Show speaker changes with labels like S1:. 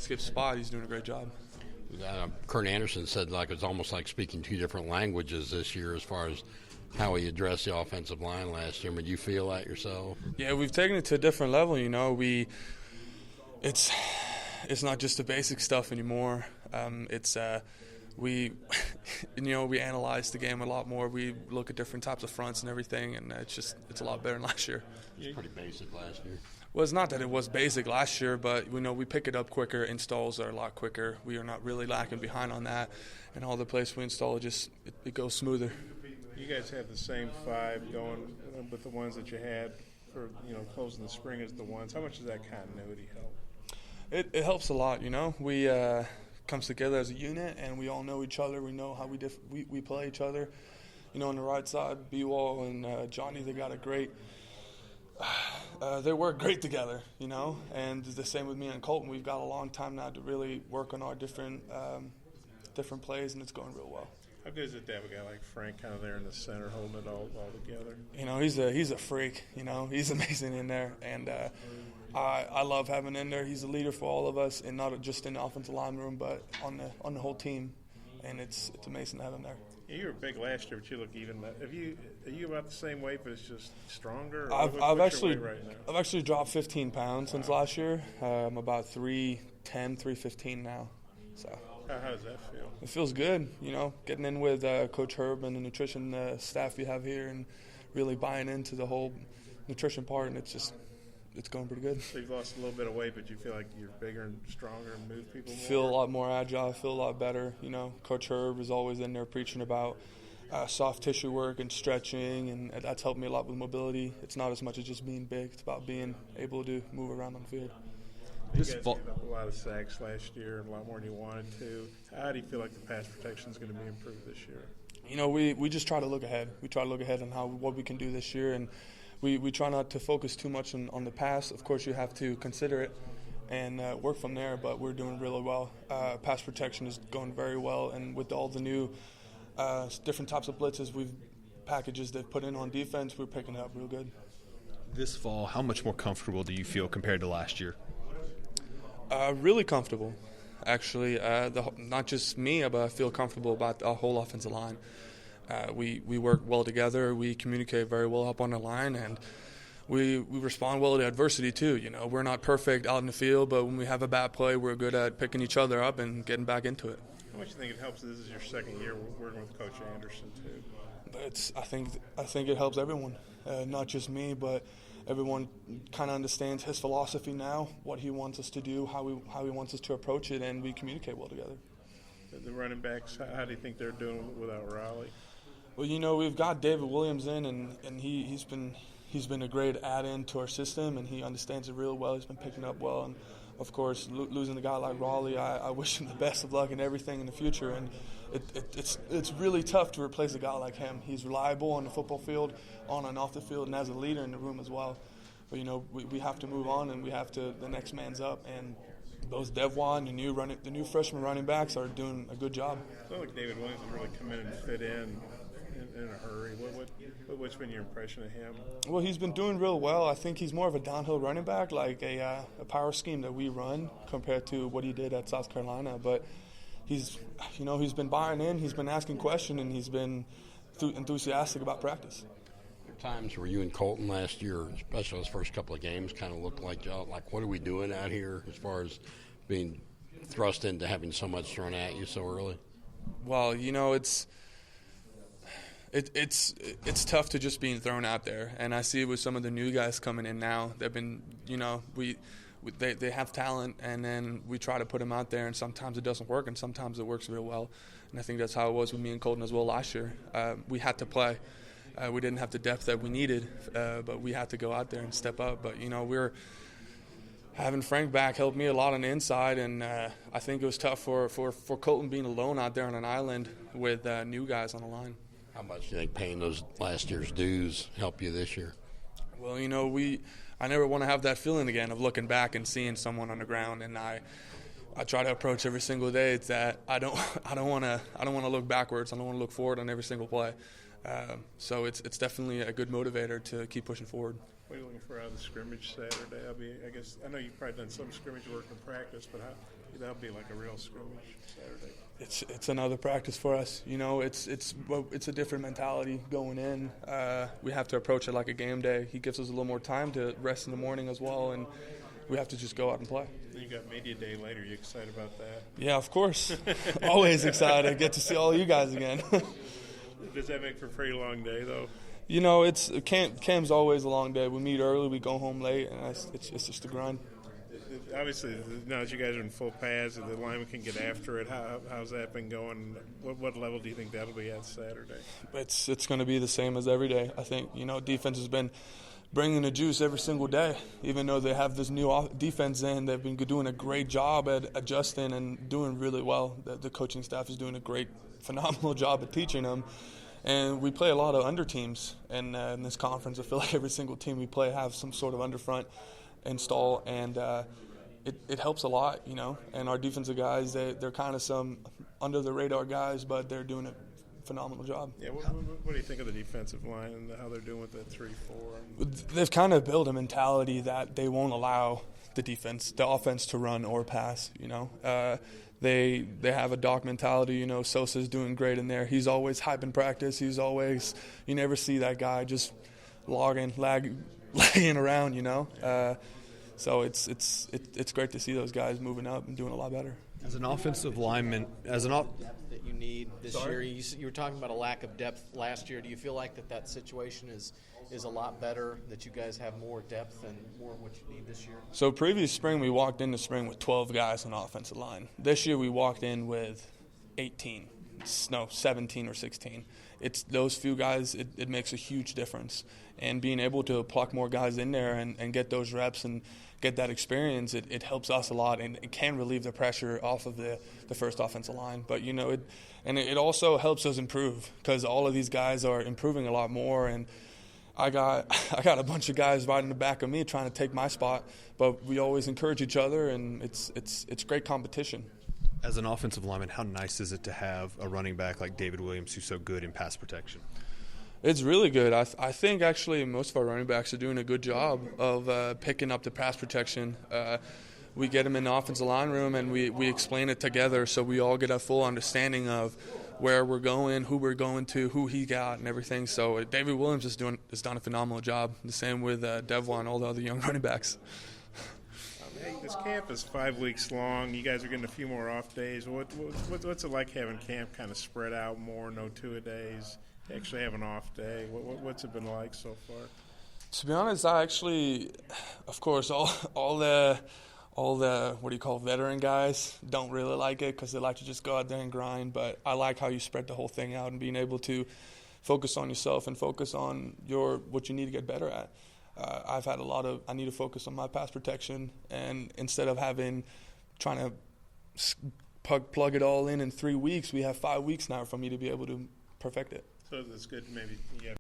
S1: Skip's spot, he's doing a great job.
S2: Kurt Anderson said it's almost like speaking two different languages this year as far as how he addressed the offensive line last year. Did you feel that yourself?
S1: Yeah, we've taken it to a different level. It's not just the basic stuff anymore. We analyze the game a lot more. We look at different types of fronts and everything, and it's a lot better than last year.
S2: It was pretty basic last year.
S1: Well, it's not that it was basic last year, but we pick it up quicker. Installs are a lot quicker. We are not really lacking behind on that, and all the places we install, it goes smoother.
S3: You guys have the same five going with the ones that you had for closing the spring as the ones. How much does that continuity help?
S1: It helps a lot. We comes together as a unit, and we all know each other. We know how we play each other. On the right side, B-Wall and Johnny, they got a great. They work great together, and the same with me and Colton. We've got a long time now to really work on our different plays, and it's going real well.
S3: How good is it to have a guy like Frank kind of there in the center holding it all together?
S1: He's a freak. He's amazing in there, and I love having him in there. He's a leader for all of us, and not just in the offensive line room, but on the whole team, and it's amazing to have him there.
S3: Yeah, you were big last year, but you look even. Are you about the same weight, but it's just stronger?
S1: I've actually dropped 15 pounds since last year. I'm about 310, 315 now. So
S3: how does that feel?
S1: It feels good, getting in with Coach Herb and the nutrition staff we have here, and really buying into the whole nutrition part, and it's going pretty good.
S3: So you've lost a little bit of weight, but you feel like you're bigger and stronger and move people more?
S1: Feel a lot more agile, feel a lot better. Coach Herb is always in there preaching about soft tissue work and stretching, and that's helped me a lot with mobility. It's not as much as just being big. It's about being able to move around on the field.
S3: You guys gave up a lot of sacks last year, and a lot more than you wanted to. How do you feel like the pass protection is going to be improved this year?
S1: We just try to look ahead. We try to look ahead on what we can do this year, and we try not to focus too much on the pass. Of course, you have to consider it and work from there, but we're doing really well. Pass protection is going very well, and with all the new different types of blitzes packages they've put in on defense, we're picking it up real good.
S4: This fall, how much more comfortable do you feel compared to last year?
S1: Really comfortable, actually. Not just me, but I feel comfortable about the whole offensive line. We work well together. We communicate very well up on the line, and we respond well to adversity too. We're not perfect out in the field, but when we have a bad play, we're good at picking each other up and getting back into it.
S3: How much do you think it helps? This is your second year working with Coach Anderson too.
S1: But I think it helps everyone, not just me, but everyone kind of understands his philosophy now, what he wants us to do, how he wants us to approach it, and we communicate well together.
S3: The running backs, how do you think they're doing without Riley?
S1: Well, we've got David Williams in, and he's been a great add-in to our system, and he understands it real well. He's been picking up well, and of course, losing a guy like Raleigh, I wish him the best of luck and everything in the future. And it's really tough to replace a guy like him. He's reliable on the football field, on and off the field, and as a leader in the room as well. But we have to move on, and the next man's up, and those Devon, the new freshman running backs are doing a good job.
S3: I feel like David Williams has really come in and fit in a hurry. What's been your impression of him?
S1: Well, he's been doing real well. I think he's more of a downhill running back, like a power scheme that we run compared to what he did at South Carolina. But he's been buying in, he's been asking questions, and he's been enthusiastic about practice.
S2: There are times where you and Colton last year, especially those first couple of games, kind of looked like what are we doing out here as far as being thrust into having so much thrown at you so early?
S1: Well, It's tough to just being thrown out there, and I see it with some of the new guys coming in now. They've been, they have talent, and then we try to put them out there, and sometimes it doesn't work, and sometimes it works real well. And I think that's how it was with me and Colton as well last year. We had to play. We didn't have the depth that we needed, but we had to go out there and step up. But we're having Frank back helped me a lot on the inside, and I think it was tough for Colton being alone out there on an island with new guys on the line.
S2: How much do you think paying those last year's dues help you this year?
S1: Well, I never want to have that feeling again of looking back and seeing someone on the ground, and I try to approach every single day. It's that I don't want to look backwards. I don't want to look forward on every single play. So it's definitely a good motivator to keep pushing forward.
S3: What are you looking for out of the scrimmage Saturday? I guess I know you've probably done some scrimmage work in practice, but That'll be like a real scrimmage Saturday.
S1: It's another practice for us. You know, it's a different mentality going in. We have to approach it like a game day. He gives us a little more time to rest in the morning as well, and we have to just go out and play.
S3: You got media day later. You excited about that?
S1: Yeah, of course. Always excited. Get to see all you guys again.
S3: Does that make for a pretty long day, though?
S1: You know, camp's always a long day. We meet early, we go home late, and it's just a grind.
S3: Obviously, now that you guys are in full pads and the lineman can get after it, how's that been going? What level do you think that'll be at Saturday?
S1: It's going to be the same as every day. I think, you know, defense has been bringing the juice every single day. Even though they have this new defense in, they've been doing a great job at adjusting and doing really well. The coaching staff is doing a phenomenal job at teaching them. And we play a lot of under teams in this conference. I feel like every single team we play have some sort of underfront install, and it helps a lot, you know. And our defensive guys, they're kind of some under-the-radar guys, but they're doing a phenomenal job.
S3: Yeah, what do you think of the defensive line and how they're doing with the 3-4?
S1: They've kind of built a mentality that they won't allow the offense to run or pass, you know. They have a dog mentality, you know. Sosa's doing great in there. He's always hype in practice. You never see that guy just lagging around, you know. So it's great to see those guys moving up and doing a lot better.
S4: As an offensive lineman,
S5: depth that you need this year. You were talking about a lack of depth last year. Do you feel like that situation is a lot better, that you guys have more depth and more what you need this year?
S1: So previous spring, we walked into spring with 12 guys on the offensive line. This year we walked in with 17 or 16. It's those few guys, it makes a huge difference. And being able to pluck more guys in there and get those reps and get that experience, it helps us a lot, and it can relieve the pressure off of the first offensive line. But, you know, it also helps us improve, because all of these guys are improving a lot more. And I got a bunch of guys right in the back of me trying to take my spot, but we always encourage each other, and it's great competition.
S4: As an offensive lineman, how nice is it to have a running back like David Williams who's so good in pass protection?
S1: It's really good. I think actually most of our running backs are doing a good job of picking up the pass protection. We get them in the offensive line room and we explain it together, so we all get a full understanding of where we're going, who we're going to, who he got, and everything. So David Williams has done a phenomenal job. The same with Devon and all the other young running backs.
S3: Hey, this camp is 5 weeks long. You guys are getting a few more off days. What's it like having camp kind of spread out more, no two-a-days? Actually have an off day. What's it been like so far?
S1: To be honest, I actually, of course, all the veteran guys don't really like it, because they like to just go out there and grind. But I like how you spread the whole thing out and being able to focus on yourself and focus on what you need to get better at. I've had I need to focus on my pass protection, and instead of trying to plug it all in 3 weeks, we have 5 weeks now for me to be able to perfect it.
S3: So it's good maybe you have